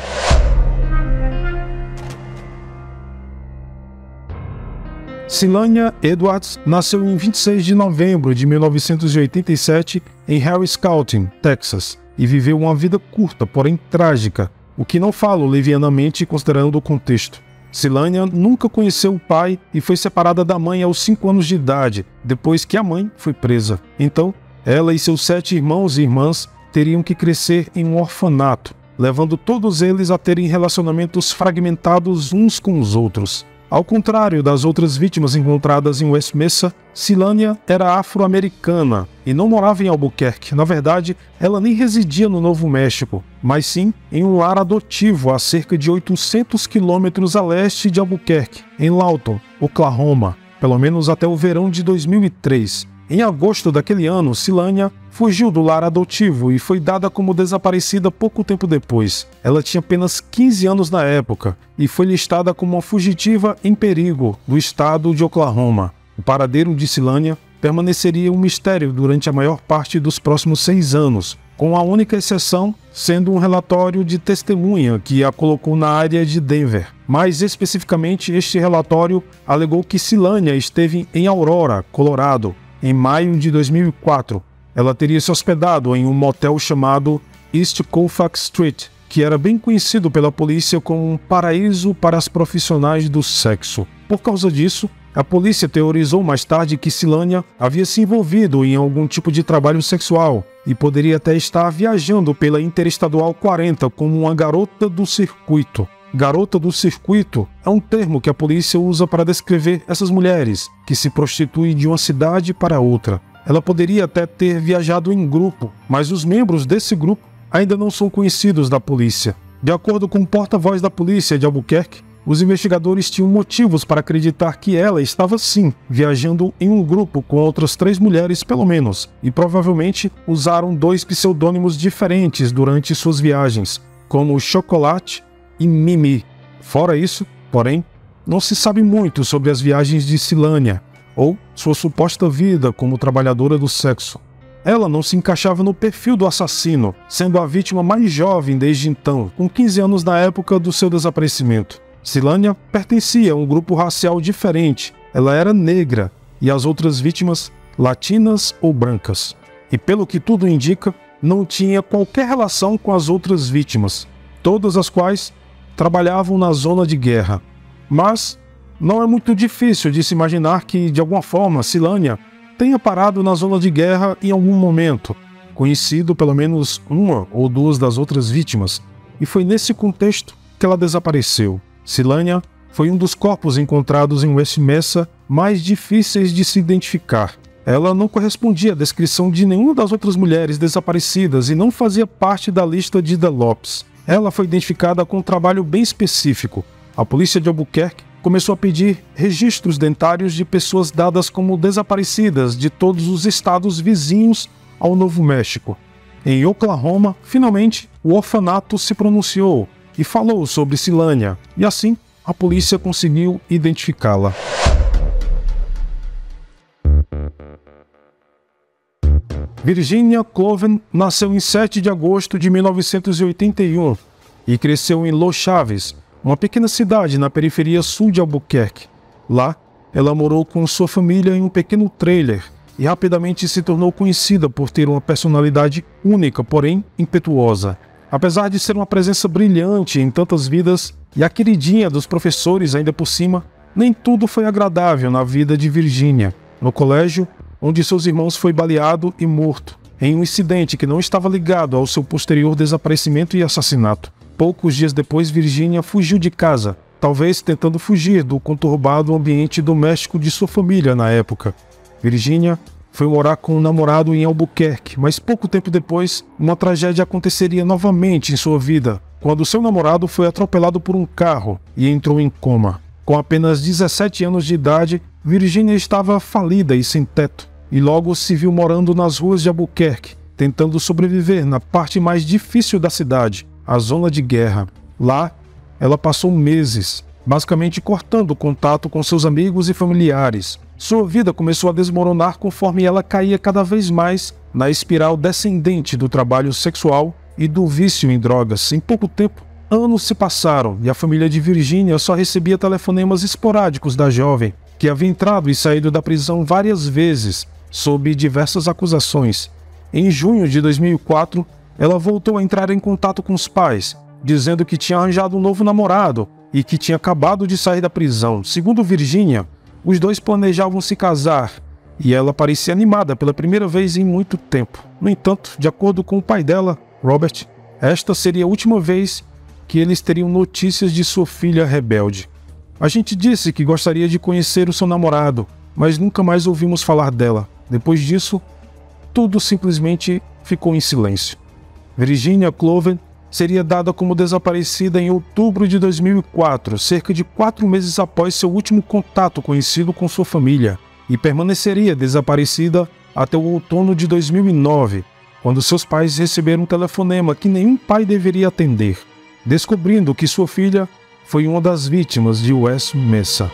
Cylania Edwards nasceu em 26 de novembro de 1987 em Harris County, Texas, e viveu uma vida curta, porém trágica, o que não falo levianamente considerando o contexto. Cylania nunca conheceu o pai e foi separada da mãe aos 5 anos de idade, depois que a mãe foi presa. Então, ela e seus 7 irmãos e irmãs teriam que crescer em um orfanato, levando todos eles a terem relacionamentos fragmentados uns com os outros. Ao contrário das outras vítimas encontradas em West Mesa, Silânia era afro-americana e não morava em Albuquerque. Na verdade, ela nem residia no Novo México, mas sim em um lar adotivo a cerca de 800 quilômetros a leste de Albuquerque, em Lawton, Oklahoma, pelo menos até o verão de 2003. Em agosto daquele ano, Silânia fugiu do lar adotivo e foi dada como desaparecida pouco tempo depois. Ela tinha apenas 15 anos na época e foi listada como uma fugitiva em perigo do estado de Oklahoma. O paradeiro de Silânia permaneceria um mistério durante a maior parte dos próximos 6 anos, com a única exceção sendo um relatório de testemunha que a colocou na área de Denver. Mais especificamente, este relatório alegou que Silânia esteve em Aurora, Colorado, em maio de 2004. Ela teria se hospedado em um motel chamado East Colfax Street, que era bem conhecido pela polícia como um paraíso para as profissionais do sexo. Por causa disso, a polícia teorizou mais tarde que Silânia havia se envolvido em algum tipo de trabalho sexual e poderia até estar viajando pela Interestadual 40 como uma garota do circuito. Garota do circuito é um termo que a polícia usa para descrever essas mulheres que se prostituem de uma cidade para outra. Ela poderia até ter viajado em grupo, mas os membros desse grupo ainda não são conhecidos da polícia. De acordo com o porta-voz da polícia de Albuquerque, os investigadores tinham motivos para acreditar que ela estava sim viajando em um grupo com outras 3 mulheres pelo menos, e provavelmente usaram 2 pseudônimos diferentes durante suas viagens, como Chocolate e Mimi. Fora isso, porém, não se sabe muito sobre as viagens de Silânia ou sua suposta vida como trabalhadora do sexo. Ela não se encaixava no perfil do assassino, sendo a vítima mais jovem desde então, com 15 anos na época do seu desaparecimento. Silânia pertencia a um grupo racial diferente. Ela era negra e as outras vítimas latinas ou brancas. E pelo que tudo indica, não tinha qualquer relação com as outras vítimas, todas as quais trabalhavam na zona de guerra. Mas não é muito difícil de se imaginar que, de alguma forma, Silânia tenha parado na zona de guerra em algum momento, conhecido pelo menos uma ou 2 das outras vítimas, e foi nesse contexto que ela desapareceu. Silânia foi um dos corpos encontrados em West Mesa mais difíceis de se identificar. Ela não correspondia à descrição de nenhuma das outras mulheres desaparecidas e não fazia parte da lista de The Lopes. Ela foi identificada com um trabalho bem específico. A polícia de Albuquerque começou a pedir registros dentários de pessoas dadas como desaparecidas de todos os estados vizinhos ao Novo México. Em Oklahoma, finalmente, o orfanato se pronunciou e falou sobre Silânia, e assim a polícia conseguiu identificá-la. Virginia Cloven nasceu em 7 de agosto de 1981 e cresceu em Los Chaves, uma pequena cidade na periferia sul de Albuquerque. Lá, ela morou com sua família em um pequeno trailer e rapidamente se tornou conhecida por ter uma personalidade única, porém impetuosa. Apesar de ser uma presença brilhante em tantas vidas e a queridinha dos professores ainda por cima, nem tudo foi agradável na vida de Virginia. No colégio, onde seus irmãos foi baleado e morto, em um incidente que não estava ligado ao seu posterior desaparecimento e assassinato. Poucos dias depois, Virginia fugiu de casa, talvez tentando fugir do conturbado ambiente doméstico de sua família na época. Virginia foi morar com um namorado em Albuquerque, mas pouco tempo depois, uma tragédia aconteceria novamente em sua vida, quando seu namorado foi atropelado por um carro e entrou em coma. Com apenas 17 anos de idade, Virginia estava falida e sem teto, e logo se viu morando nas ruas de Albuquerque, tentando sobreviver na parte mais difícil da cidade, a zona de guerra. Lá, ela passou meses, basicamente cortando contato com seus amigos e familiares. Sua vida começou a desmoronar conforme ela caía cada vez mais na espiral descendente do trabalho sexual e do vício em drogas. Em pouco tempo, anos se passaram e a família de Virginia só recebia telefonemas esporádicos da jovem, que havia entrado e saído da prisão várias vezes, sob diversas acusações. Em junho de 2004, ela voltou a entrar em contato com os pais, dizendo que tinha arranjado um novo namorado e que tinha acabado de sair da prisão. Segundo Virginia, os dois planejavam se casar e ela parecia animada pela primeira vez em muito tempo. No entanto, de acordo com o pai dela, Robert, esta seria a última vez que eles teriam notícias de sua filha rebelde. A gente disse que gostaria de conhecer o seu namorado, mas nunca mais ouvimos falar dela. Depois disso, tudo simplesmente ficou em silêncio. Virginia Cloven seria dada como desaparecida em outubro de 2004, cerca de 4 meses após seu último contato conhecido com sua família, e permaneceria desaparecida até o outono de 2009, quando seus pais receberam um telefonema que nenhum pai deveria atender, descobrindo que sua filha foi uma das vítimas de West Mesa.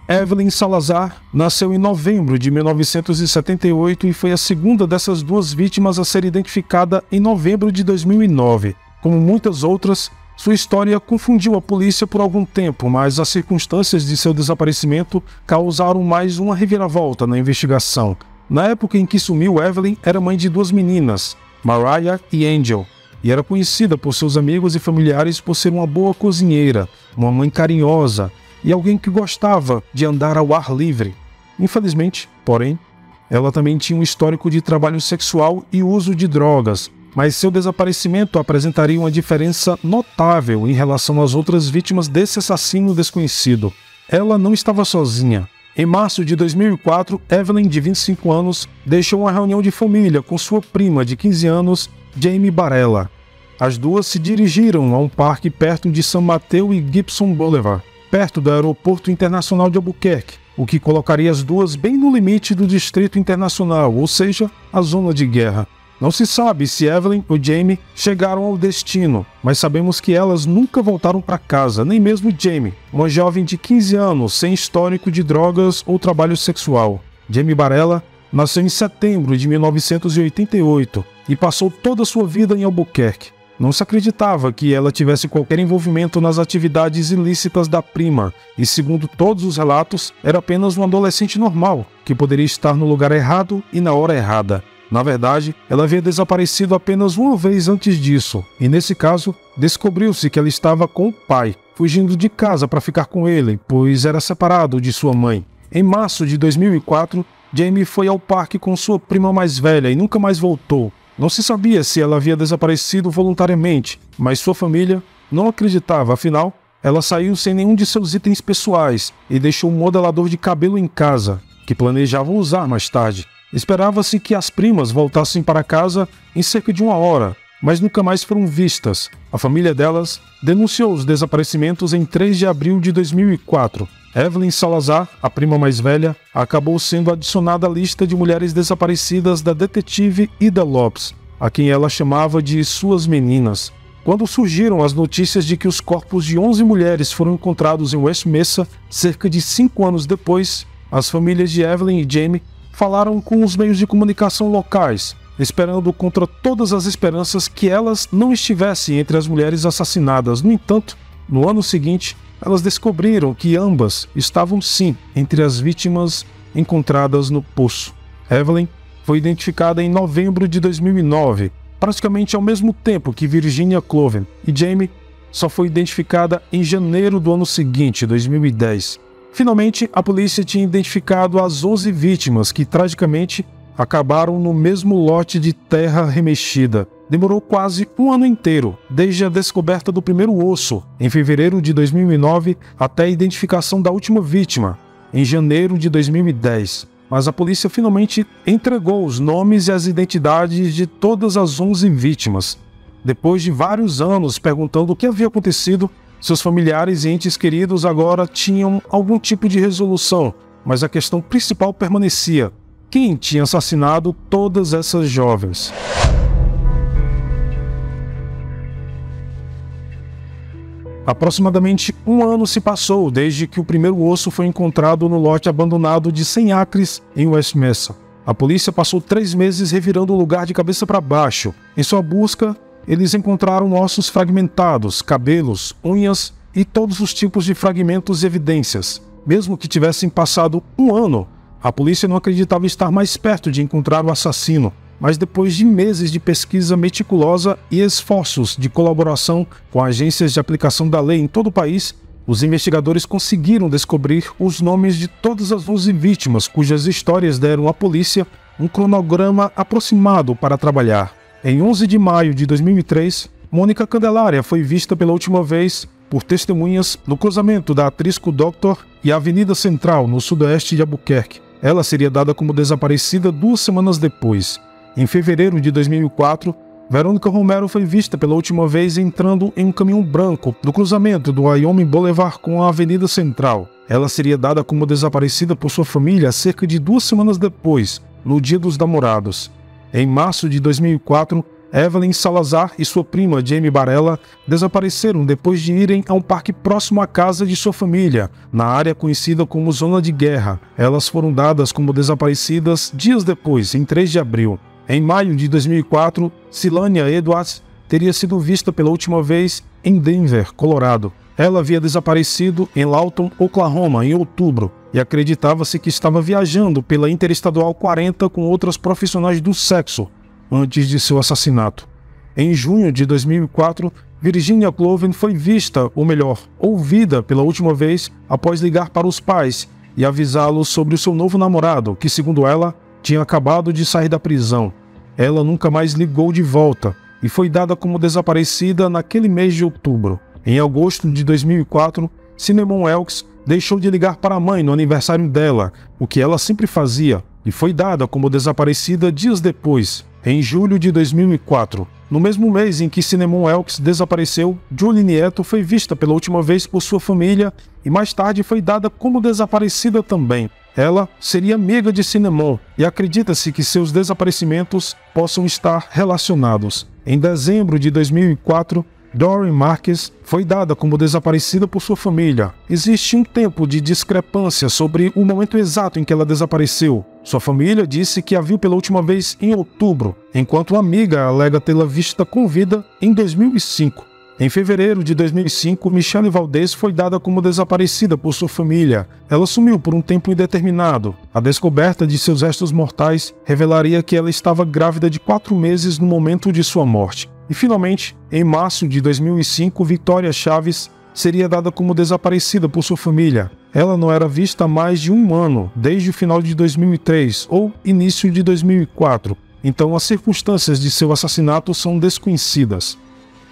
Evelyn Salazar nasceu em novembro de 1978 e foi a segunda dessas duas vítimas a ser identificada em novembro de 2009. Como muitas outras, sua história confundiu a polícia por algum tempo, mas as circunstâncias de seu desaparecimento causaram mais uma reviravolta na investigação. Na época em que sumiu, Evelyn era mãe de 2 meninas, Mariah e Angel, e era conhecida por seus amigos e familiares por ser uma boa cozinheira, uma mãe carinhosa e alguém que gostava de andar ao ar livre. Infelizmente, porém, ela também tinha um histórico de trabalho sexual e uso de drogas, mas seu desaparecimento apresentaria uma diferença notável em relação às outras vítimas desse assassino desconhecido. Ela não estava sozinha. Em março de 2004, Evelyn, de 25 anos, deixou uma reunião de família com sua prima de 15 anos, Jamie Barella. As duas se dirigiram a um parque perto de San Mateo e Gibson Boulevard, perto do Aeroporto Internacional de Albuquerque, o que colocaria as duas bem no limite do Distrito Internacional, ou seja, a zona de guerra. Não se sabe se Evelyn ou Jamie chegaram ao destino, mas sabemos que elas nunca voltaram para casa, nem mesmo Jamie, uma jovem de 15 anos sem histórico de drogas ou trabalho sexual. Jamie Barella nasceu em setembro de 1988 e passou toda a sua vida em Albuquerque. Não se acreditava que ela tivesse qualquer envolvimento nas atividades ilícitas da prima, e segundo todos os relatos, era apenas um adolescente normal, que poderia estar no lugar errado e na hora errada. Na verdade, ela havia desaparecido apenas uma vez antes disso, e nesse caso, descobriu-se que ela estava com o pai, fugindo de casa para ficar com ele, pois era separado de sua mãe. Em março de 2004, Jamie foi ao parque com sua prima mais velha e nunca mais voltou. Não se sabia se ela havia desaparecido voluntariamente, mas sua família não acreditava, afinal, ela saiu sem nenhum de seus itens pessoais e deixou um modelador de cabelo em casa, que planejavam usar mais tarde. Esperava-se que as primas voltassem para casa em cerca de 1 hora, mas nunca mais foram vistas. A família delas denunciou os desaparecimentos em 3 de abril de 2004. Evelyn Salazar, a prima mais velha, acabou sendo adicionada à lista de mulheres desaparecidas da detetive Ida Lopes, a quem ela chamava de suas meninas. Quando surgiram as notícias de que os corpos de 11 mulheres foram encontrados em West Mesa, cerca de 5 anos depois, as famílias de Evelyn e Jamie falaram com os meios de comunicação locais, esperando contra todas as esperanças que elas não estivessem entre as mulheres assassinadas. No entanto, no ano seguinte, elas descobriram que ambas estavam sim entre as vítimas encontradas no poço. Evelyn foi identificada em novembro de 2009, praticamente ao mesmo tempo que Virginia Cloven, e Jamie só foi identificada em janeiro do ano seguinte, 2010. Finalmente, a polícia tinha identificado as 11 vítimas que, tragicamente, acabaram no mesmo lote de terra remexida. Demorou quase 1 ano inteiro, desde a descoberta do primeiro osso, em fevereiro de 2009, até a identificação da última vítima, em janeiro de 2010. Mas a polícia finalmente entregou os nomes e as identidades de todas as 11 vítimas. Depois de vários anos perguntando o que havia acontecido, seus familiares e entes queridos agora tinham algum tipo de resolução, mas a questão principal permanecia: quem tinha assassinado todas essas jovens? Aproximadamente 1 ano se passou desde que o primeiro osso foi encontrado no lote abandonado de 100 acres em West Mesa. A polícia passou 3 meses revirando o lugar de cabeça para baixo. Em sua busca, eles encontraram ossos fragmentados, cabelos, unhas e todos os tipos de fragmentos e evidências. Mesmo que tivessem passado 1 ano, a polícia não acreditava estar mais perto de encontrar o assassino. Mas depois de meses de pesquisa meticulosa e esforços de colaboração com agências de aplicação da lei em todo o país, os investigadores conseguiram descobrir os nomes de todas as 11 vítimas, cujas histórias deram à polícia um cronograma aproximado para trabalhar. Em 11 de maio de 2003, Mônica Candelária foi vista pela última vez por testemunhas no cruzamento da Atrisco Doctor e a Avenida Central, no sudoeste de Albuquerque. Ela seria dada como desaparecida 2 semanas depois. Em fevereiro de 2004, Verônica Romero foi vista pela última vez entrando em um caminhão branco no cruzamento do Wyoming Boulevard com a Avenida Central. Ela seria dada como desaparecida por sua família cerca de 2 semanas depois, no Dia dos Namorados. Em março de 2004, Evelyn Salazar e sua prima Jamie Barella desapareceram depois de irem a um parque próximo à casa de sua família, na área conhecida como Zona de Guerra. Elas foram dadas como desaparecidas dias depois, em 3 de abril. Em maio de 2004, Silania Edwards teria sido vista pela última vez em Denver, Colorado. Ela havia desaparecido em Lawton, Oklahoma, em outubro, e acreditava-se que estava viajando pela Interestadual 40 com outras profissionais do sexo, antes de seu assassinato. Em junho de 2004, Virginia Cloven foi vista, ou melhor, ouvida pela última vez após ligar para os pais e avisá-los sobre o seu novo namorado, que, segundo ela, tinha acabado de sair da prisão. Ela nunca mais ligou de volta e foi dada como desaparecida naquele mês de outubro. Em agosto de 2004, Cinnamon Elks deixou de ligar para a mãe no aniversário dela, o que ela sempre fazia, e foi dada como desaparecida dias depois, em julho de 2004. No mesmo mês em que Cinnamon Elks desapareceu, Julie Nieto foi vista pela última vez por sua família e mais tarde foi dada como desaparecida também. Ela seria amiga de Cinnamon e acredita-se que seus desaparecimentos possam estar relacionados. Em dezembro de 2004, Doreen Marques foi dada como desaparecida por sua família. Existe um tempo de discrepância sobre o momento exato em que ela desapareceu. Sua família disse que a viu pela última vez em outubro, enquanto a amiga alega tê-la vista com vida em 2005. Em fevereiro de 2005, Michelle Valdez foi dada como desaparecida por sua família. Ela sumiu por um tempo indeterminado. A descoberta de seus restos mortais revelaria que ela estava grávida de 4 meses no momento de sua morte. E finalmente, em março de 2005, Victoria Chaves seria dada como desaparecida por sua família. Ela não era vista há mais de 1 ano, desde o final de 2003 ou início de 2004. Então as circunstâncias de seu assassinato são desconhecidas.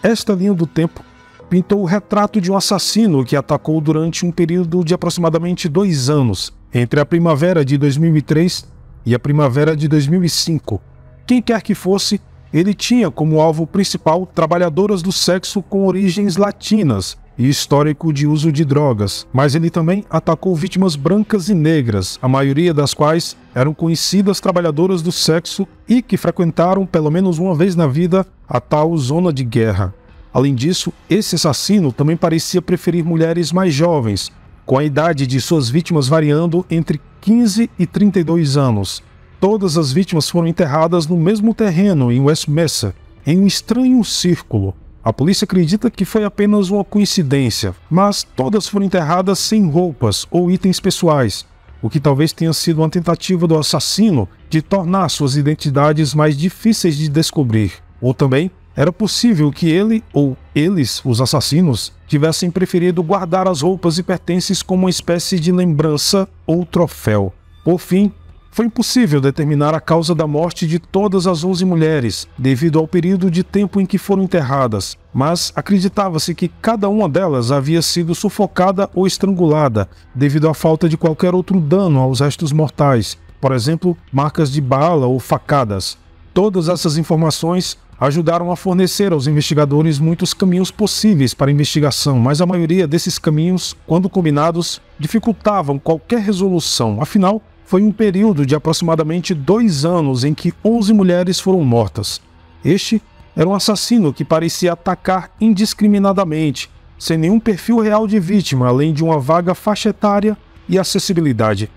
Esta linha do tempo pintou o retrato de um assassino que atacou durante um período de aproximadamente 2 anos, entre a primavera de 2003 e a primavera de 2005. Quem quer que fosse, ele tinha como alvo principal trabalhadoras do sexo com origens latinas e histórico de uso de drogas, mas ele também atacou vítimas brancas e negras, a maioria das quais eram conhecidas trabalhadoras do sexo e que frequentaram pelo menos uma vez na vida a tal zona de guerra. Além disso, esse assassino também parecia preferir mulheres mais jovens, com a idade de suas vítimas variando entre 15 e 32 anos. Todas as vítimas foram enterradas no mesmo terreno em West Mesa, em um estranho círculo. A polícia acredita que foi apenas uma coincidência, mas todas foram enterradas sem roupas ou itens pessoais, o que talvez tenha sido uma tentativa do assassino de tornar suas identidades mais difíceis de descobrir. Ou também era possível que ele ou eles, os assassinos, tivessem preferido guardar as roupas e pertences como uma espécie de lembrança ou troféu. Por fim, foi impossível determinar a causa da morte de todas as 11 mulheres, devido ao período de tempo em que foram enterradas, mas acreditava-se que cada uma delas havia sido sufocada ou estrangulada, devido à falta de qualquer outro dano aos restos mortais, por exemplo, marcas de bala ou facadas. Todas essas informações ajudaram a fornecer aos investigadores muitos caminhos possíveis para a investigação, mas a maioria desses caminhos, quando combinados, dificultavam qualquer resolução. Afinal, foi um período de aproximadamente 2 anos em que 11 mulheres foram mortas. Este era um assassino que parecia atacar indiscriminadamente, sem nenhum perfil real de vítima, além de uma vaga faixa etária e acessibilidade.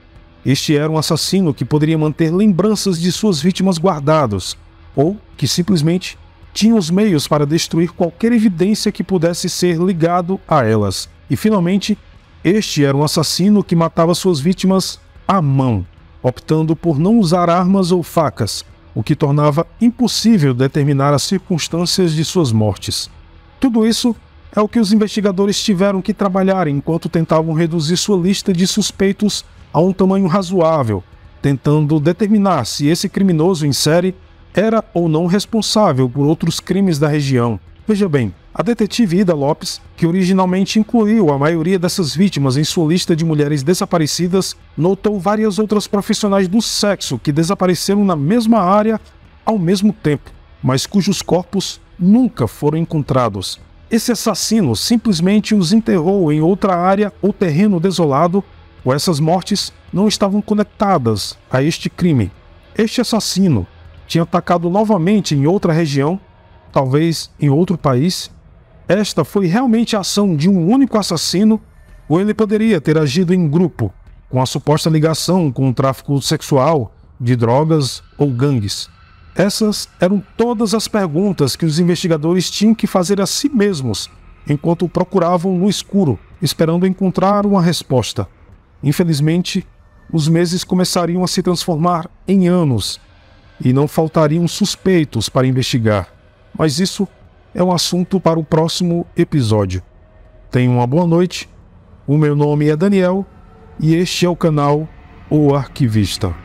Este era um assassino que poderia manter lembranças de suas vítimas guardadas, ou que simplesmente tinha os meios para destruir qualquer evidência que pudesse ser ligado a elas. E finalmente, este era um assassino que matava suas vítimas à mão, optando por não usar armas ou facas, o que tornava impossível determinar as circunstâncias de suas mortes. Tudo isso é o que os investigadores tiveram que trabalhar enquanto tentavam reduzir sua lista de suspeitos a um tamanho razoável, tentando determinar se esse criminoso em série era ou não responsável por outros crimes da região. Veja bem, a detetive Ida Lopes, que originalmente incluiu a maioria dessas vítimas em sua lista de mulheres desaparecidas, notou várias outras profissionais do sexo que desapareceram na mesma área ao mesmo tempo, mas cujos corpos nunca foram encontrados. Esse assassino simplesmente os enterrou em outra área ou terreno desolado, ou essas mortes não estavam conectadas a este crime. Este assassino tinha atacado novamente em outra região, talvez em outro país. Esta foi realmente a ação de um único assassino, ou ele poderia ter agido em grupo, com a suposta ligação com o tráfico sexual, de drogas ou gangues. Essas eram todas as perguntas que os investigadores tinham que fazer a si mesmos, enquanto procuravam no escuro, esperando encontrar uma resposta. Infelizmente, os meses começariam a se transformar em anos, e não faltariam suspeitos para investigar. Mas isso é um assunto para o próximo episódio. Tenha uma boa noite, o meu nome é Daniel, e este é o canal O Arquivista.